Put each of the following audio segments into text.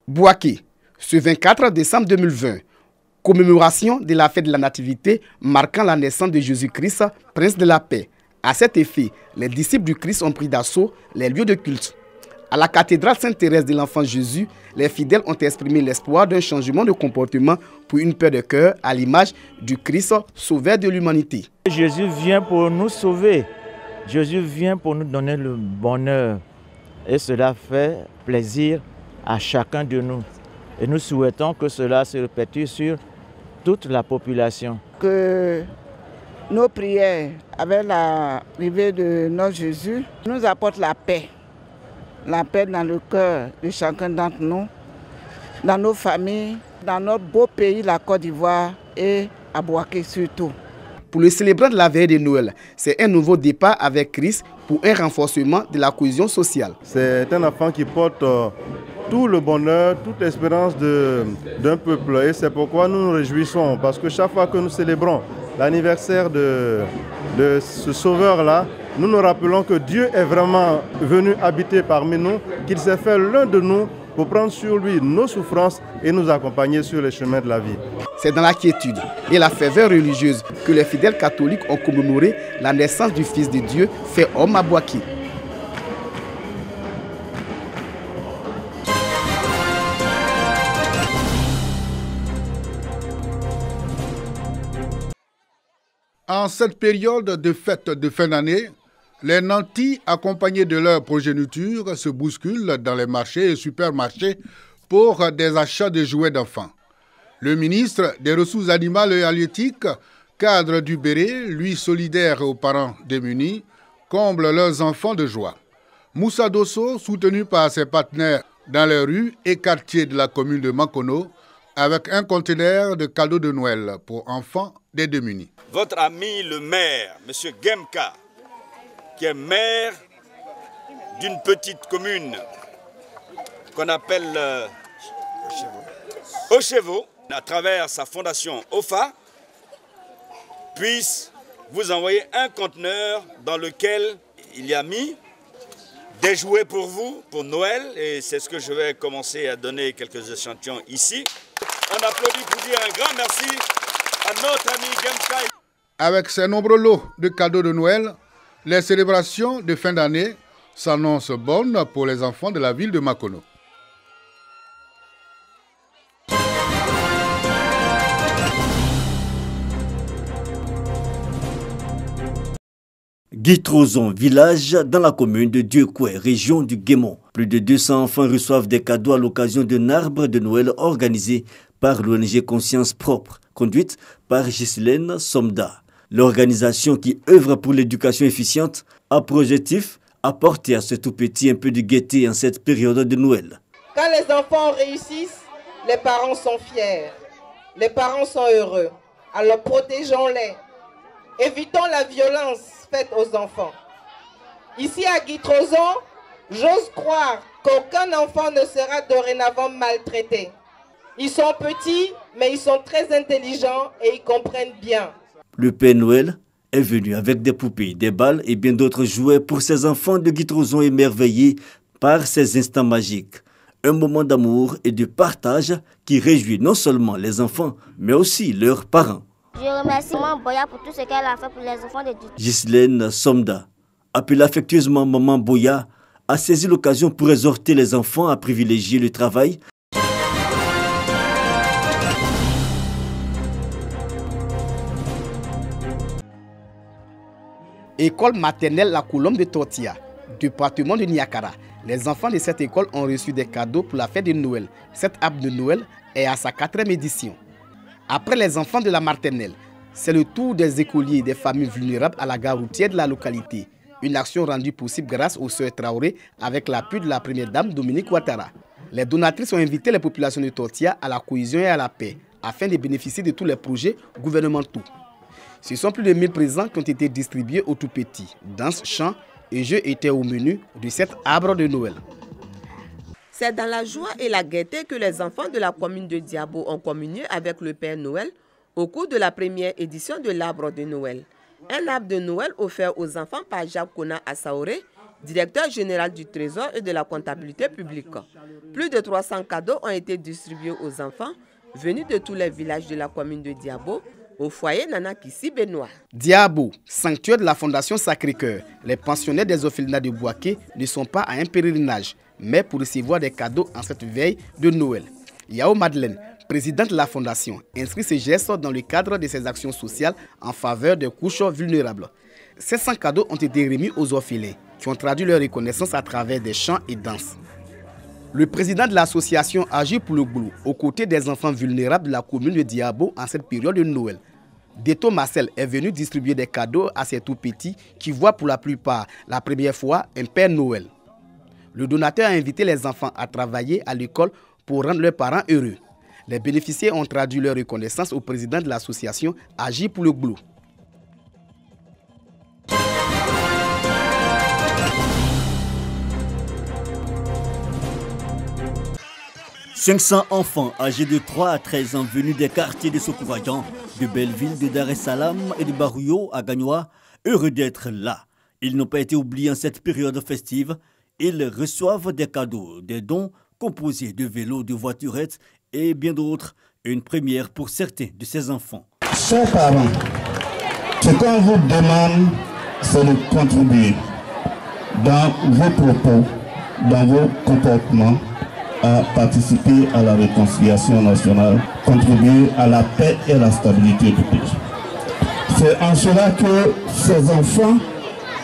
Bouaké, ce 24 décembre 2020, commémoration de la fête de la Nativité marquant la naissance de Jésus-Christ, Prince de la paix. À cet effet, les disciples du Christ ont pris d'assaut les lieux de culte. À la cathédrale Sainte-Thérèse de l'Enfant Jésus, les fidèles ont exprimé l'espoir d'un changement de comportement pour une paix de cœur à l'image du Christ sauveur de l'humanité. Jésus vient pour nous sauver. Jésus vient pour nous donner le bonheur. Et cela fait plaisir à chacun de nous. Et nous souhaitons que cela se répète sur toute la population. Que nos prières, avec l'arrivée de notre Jésus, nous apportent la paix. La paix dans le cœur de chacun d'entre nous, dans nos familles, dans notre beau pays, la Côte d'Ivoire et à Bouaké surtout. Pour le célébrant de la veille de Noël, c'est un nouveau départ avec Christ pour un renforcement de la cohésion sociale. C'est un enfant qui porte tout le bonheur, toute l'espérance d'un peuple. Et c'est pourquoi nous nous réjouissons, parce que chaque fois que nous célébrons l'anniversaire de ce sauveur-là, nous nous rappelons que Dieu est vraiment venu habiter parmi nous, qu'il s'est fait l'un de nous pour prendre sur lui nos souffrances et nous accompagner sur les chemins de la vie. C'est dans la quiétude et la ferveur religieuse que les fidèles catholiques ont commémoré la naissance du Fils de Dieu, fait homme à Bouaké. En cette période de fête de fin d'année, les nantis, accompagnés de leur progéniture, se bousculent dans les marchés et supermarchés pour des achats de jouets d'enfants. Le ministre des Ressources animales et halieutiques, cadre du Béret, lui solidaire aux parents démunis, comble leurs enfants de joie. Moussa Dosso, soutenu par ses partenaires dans les rues et quartiers de la commune de Makono, avec un conteneur de cadeaux de Noël pour enfants des démunis. Votre ami le maire, M. Gemka, qui est maire d'une petite commune qu'on appelle Ochevo, à travers sa fondation OFA, puisse vous envoyer un conteneur dans lequel il y a mis des jouets pour vous, pour Noël, et c'est ce que je vais commencer à donner quelques échantillons ici. On applaudit pour dire un grand merci à notre ami Gemka. Avec ces nombreux lots de cadeaux de Noël, les célébrations de fin d'année s'annoncent bonnes pour les enfants de la ville de Makono. Guitrozon, village dans la commune de Dieucoué, région du Guémon. Plus de 200 enfants reçoivent des cadeaux à l'occasion d'un arbre de Noël organisé par l'ONG Conscience Propre, conduite par Ghislaine Somda. L'organisation qui œuvre pour l'éducation efficiente a pour objectif apporter à ce tout petit un peu de gaieté en cette période de Noël. Quand les enfants réussissent, les parents sont fiers, les parents sont heureux. Alors protégeons-les, évitons la violence faite aux enfants. Ici à Guitrozon, j'ose croire qu'aucun enfant ne sera dorénavant maltraité. Ils sont petits, mais ils sont très intelligents et ils comprennent bien. Le Père Noël est venu avec des poupées, des balles et bien d'autres jouets pour ces enfants de Guitrozon émerveillés par ces instants magiques. Un moment d'amour et de partage qui réjouit non seulement les enfants, mais aussi leurs parents. Je remercie Maman Boya pour tout ce qu'elle a fait pour les enfants de Dieu. Ghislaine Somda, appelée affectueusement Maman Boya, a saisi l'occasion pour exhorter les enfants à privilégier le travail. École maternelle La Colombe de Tortilla, département de Niakara. Les enfants de cette école ont reçu des cadeaux pour la fête de Noël. Cette arbre de Noël est à sa 4e édition. Après les enfants de la maternelle, c'est le tour des écoliers et des familles vulnérables à la gare routière de la localité. Une action rendue possible grâce aux sœurs Traoré avec l'appui de la première dame Dominique Ouattara. Les donatrices ont invité les populations de Tortilla à la cohésion et à la paix afin de bénéficier de tous les projets gouvernementaux. Ce sont plus de 1000 présents qui ont été distribués aux tout-petits. Danse, chant et jeux étaient au menu de cet arbre de Noël. C'est dans la joie et la gaieté que les enfants de la commune de Diabo ont communié avec le Père Noël au cours de la première édition de l'arbre de Noël. Un arbre de Noël offert aux enfants par Jacques Kona Assaoré directeur général du Trésor et de la comptabilité publique. Plus de 300 cadeaux ont été distribués aux enfants venus de tous les villages de la commune de Diabo, au foyer Nana Kissi Benoît. Diabo, sanctuaire de la Fondation Sacré-Cœur, les pensionnaires des orphelinats de Bouaké ne sont pas à un pèlerinage, mais pour recevoir des cadeaux en cette veille de Noël. Yao Madeleine, présidente de la Fondation, inscrit ce geste dans le cadre de ses actions sociales en faveur des couches vulnérables. 700 cadeaux ont été remis aux orphelins, qui ont traduit leur reconnaissance à travers des chants et danses. Le président de l'association agit pour le Glou, aux côtés des enfants vulnérables de la commune de Diabo en cette période de Noël. Deto Marcel est venu distribuer des cadeaux à ces tout-petits qui voient pour la plupart la première fois un Père Noël. Le donateur a invité les enfants à travailler à l'école pour rendre leurs parents heureux. Les bénéficiaires ont traduit leur reconnaissance au président de l'association Agir pour le Glou. « 500 enfants âgés de 3 à 13 ans venus des quartiers de Sokourajan, de Belleville, de Dar es Salaam et de Barouyo à Gagnoa, heureux d'être là. Ils n'ont pas été oubliés en cette période festive. Ils reçoivent des cadeaux, des dons composés de vélos, de voiturettes et bien d'autres. Une première pour certains de ces enfants. Chers parents, ce qu'on vous demande, c'est de contribuer dans vos propos, dans vos comportements, à participer à la réconciliation nationale, contribuer à la paix et à la stabilité du pays. C'est en cela que ces enfants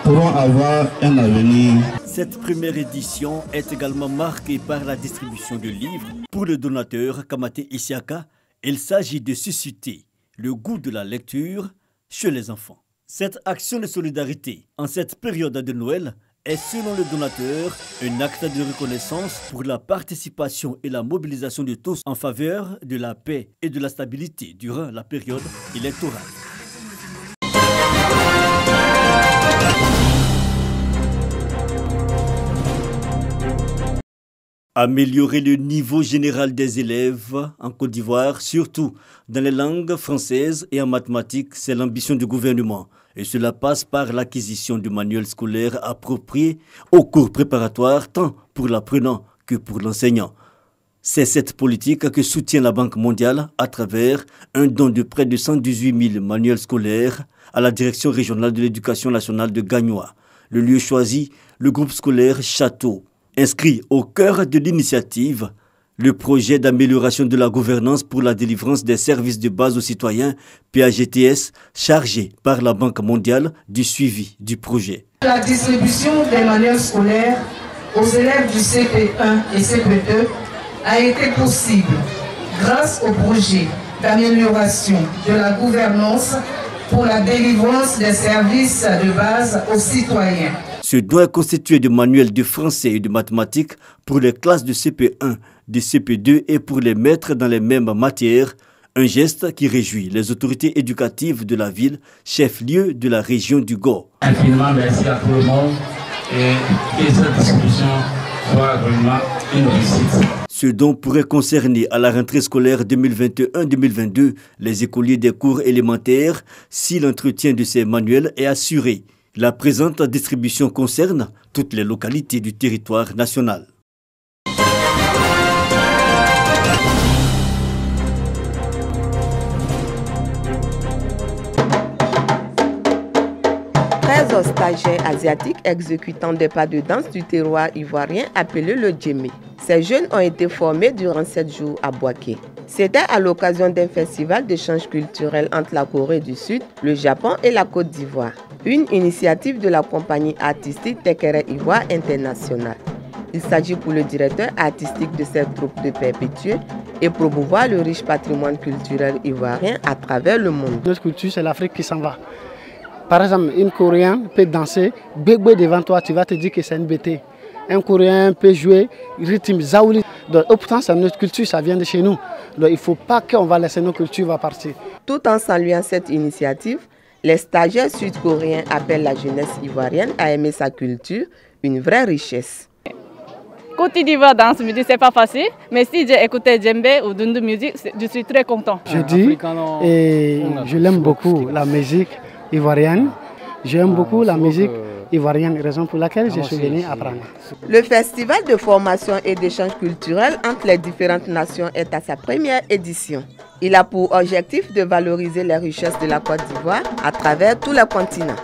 pourront avoir un avenir. Cette première édition est également marquée par la distribution de livres. Pour le donateur Kamate Isiaka, il s'agit de susciter le goût de la lecture chez les enfants. Cette action de solidarité en cette période de Noël est, selon le donateur, un acte de reconnaissance pour la participation et la mobilisation de tous en faveur de la paix et de la stabilité durant la période électorale. Améliorer le niveau général des élèves en Côte d'Ivoire, surtout dans les langues françaises et en mathématiques, c'est l'ambition du gouvernement. Et cela passe par l'acquisition de manuels scolaires appropriés aux cours préparatoires, tant pour l'apprenant que pour l'enseignant. C'est cette politique que soutient la Banque mondiale à travers un don de près de 118 000 manuels scolaires à la Direction régionale de l'éducation nationale de Gagnoa. Le lieu choisi, le groupe scolaire Château. Inscrit au cœur de l'initiative, le projet d'amélioration de la gouvernance pour la délivrance des services de base aux citoyens, PAGTS, chargé par la Banque mondiale du suivi du projet. La distribution des manuels scolaires aux élèves du CP1 et CP2 a été possible grâce au projet d'amélioration de la gouvernance pour la délivrance des services de base aux citoyens. Ce don est constitué de manuels de français et de mathématiques pour les classes de CP1, de CP2 et pour les maîtres dans les mêmes matières. Un geste qui réjouit les autorités éducatives de la ville, chef-lieu de la région du Go. Infiniment merci à tout le monde et que cette discussion soit vraiment une réussite. Ce don pourrait concerner à la rentrée scolaire 2021-2022 les écoliers des cours élémentaires si l'entretien de ces manuels est assuré. La présente distribution concerne toutes les localités du territoire national. Stagiaires asiatiques exécutant des pas de danse du terroir ivoirien appelé le djemé. Ces jeunes ont été formés durant 7 jours à Bouaké. C'était à l'occasion d'un festival d'échange culturel entre la Corée du Sud, le Japon et la Côte d'Ivoire. Une initiative de la compagnie artistique Tekere Ivoire International. Il s'agit pour le directeur artistique de cette troupe de perpétuer et promouvoir le riche patrimoine culturel ivoirien à travers le monde. Notre culture, c'est l'Afrique qui s'en va. Par exemple, une Coréenne peut danser, bébé devant toi, tu vas te dire que c'est une bêtise. Un Coréen peut jouer rythme zaouli. Donc, pourtant, c'est notre culture, ça vient de chez nous. Donc, il ne faut pas qu'on va laisser nos cultures va partir. Tout en saluant cette initiative, les stagiaires sud-coréens appellent la jeunesse ivoirienne à aimer sa culture, une vraie richesse. Côte d'Ivoire danse musique, c'est pas facile, mais si j'ai écouté djembé ou dundu musique, je suis très content. Je dis, et je l'aime beaucoup, la musique ivoirienne. J'aime beaucoup la musique ivoirienne, raison pour laquelle je suis venu apprendre. Le festival de formation et d'échange culturel entre les différentes nations est à sa première édition. Il a pour objectif de valoriser les richesses de la Côte d'Ivoire à travers tout le continent.